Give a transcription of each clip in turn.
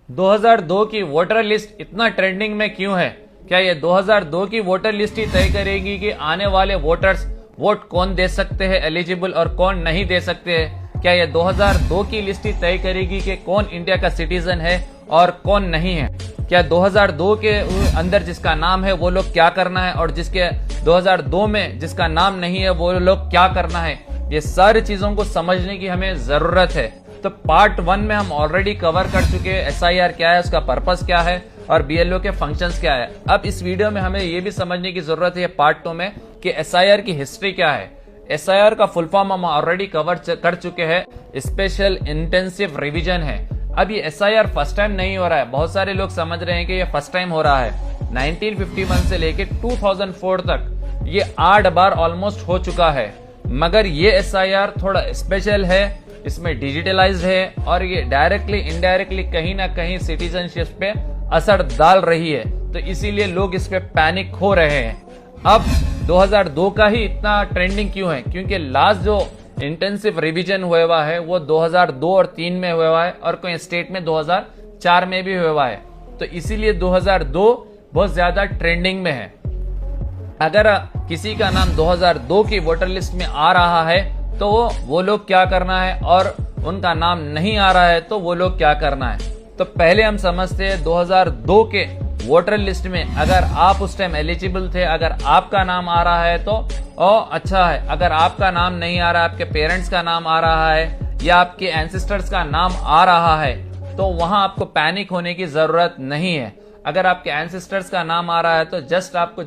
2002 की voter list इतना trending में क्यों है? क्या ये 2002 की वोटर लिस्ट ही तय करेगी कि आने वाले वोटर्स वोट कौन दे सकते हैं एलिजिबल और कौन नहीं दे सकते हैं? क्या ये 2002 की लिस्ट ही तय करेगी कि कौन इंडिया का सिटीजन है और कौन नहीं है? क्या 2002 के अंदर जिसका नाम है वो लोग क्या करना है और जिसके 2002 में जिसका नाम नहीं है वो लोग क्या करना है? ये सारी चीजों को समझने की हमें जरूरत है। तो पार्ट 1 में हम ऑलरेडी कवर कर चुके हैं एसआईआर क्या है, उसका पर्पस क्या है और बीएलओ के फंक्शंस क्या है। अब इस वीडियो में हमें ये भी समझने की जरूरत है पार्ट 2 में कि एसआईआर की हिस्ट्री क्या है। एसआईआर का फुल फॉर्म हम ऑलरेडी कवर कर चुके हैं, स्पेशल इंटेंसिव रिवीजन है। अब ये एसआईआर फर्स्ट टाइम नहीं हो रहा है, बहुत सारे लोग समझ रहे हैं कि ये फर्स्ट टाइम हो रहा है। 1951 से लेके 2004 तक ये 8 बार ऑलमोस्ट हो चुका है, मगर ये एसआईआर थोड़ा स्पेशल है, इसमें डिजिटलाइज्ड है और ये डायरेक्टली इनडायरेक्टली कहीं ना कहीं सिटीजनशिप पे असर डाल रही है। तो इसीलिए लोग इस पे पैनिक हो रहे हैं। अब 2002 का ही इतना ट्रेंडिंग क्यों है? क्योंकि लास्ट जो इंटेंसिव रिवीजन हुआ है वो 2002 और 3 में हुआ है और कोई स्टेट में 2004 में भी हुआ है। तो इसीलिए 2002 बहुत ज्यादा ट्रेंडिंग में है। अगर किसी का नाम 2002 की वोटर लिस्ट में आ रहा है तो वो लोग क्या करना है और उनका नाम नहीं आ रहा है तो वो लोग क्या करना है। तो पहले हम समझते हैं 2002 के वोटर लिस्ट में अगर आप उस टाइम एलिजिबल थे, अगर आपका नाम आ रहा है तो अच्छा है। अगर आपका नाम नहीं आ रहा है, आपके पेरेंट्स का नाम आ रहा है या आपके एंसेस्टर्स का नाम आ रहा है तो वहां आपको पैनिक होने की जरूरत नहीं है। अगर आपके एंसेस्टर्स का नाम आ रहा है तो जस्ट आपको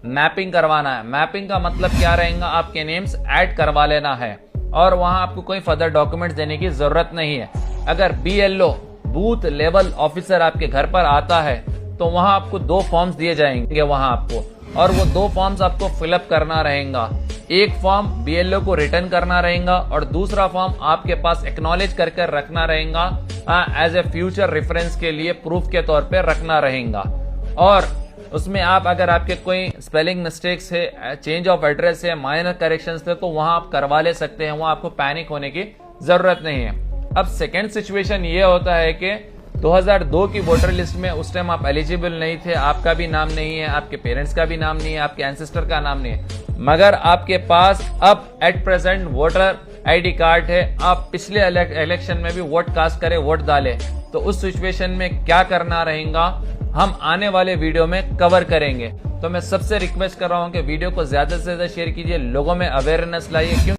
मैपिंग करवाना है। मैपिंग का मतलब क्या रहेगा? आपके नेम्स ऐड करवा लेना है और वहां आपको कोई फर्दर डॉक्यूमेंट्स देने की जरूरत नहीं है। अगर बीएलओ बूथ लेवल ऑफिसर आपके घर पर आता है तो वहां आपको 2 फॉर्म्स दिए जाएंगे वहां आपको, और वो 2 फॉर्म्स आपको फिलअप करना रहेगा। एक फॉर्म बीएलओ को रिटर्न करना रहेगा और दूसरा फॉर्म आपके पास एक्नॉलेज करके रखना रहेगा, एज ए फ्यूचर रेफरेंस के लिए प्रूफ के तौर पे रखना रहेगा। और उसमें आप अगर आपके कोई स्पेलिंग मिस्टेक्स है, चेंज ऑफ एड्रेस है, माइनर करेक्शंस थे तो वहां आप करवा ले सकते हैं, वहां आपको पैनिक होने की जरूरत नहीं है। अब सेकेंड सिचुएशन ये होता है कि 2002 की वोटर लिस्ट में उस टाइम आप एलिजिबल नहीं थे, आपका भी नाम नहीं है, आपके पेरेंट्स का भी नाम नहीं है, आपके एंसेस्टर का नाम नहीं है, मगर आपके पास अब at present voter ID card है, आप पिछले इलेक्शन में भी वोट कास्ट करे, वोट डाले, तो उस सिचुएशन में क्या करना रहेगा हम आने वाले वीडियो में कवर करेंगे। तो मैं सबसे रिक्वेस्ट कर रहा हूं कि वीडियो को ज्यादा से ज्यादा शेयर कीजिए, लोगों में अवेयरनेस लाइए। क्यों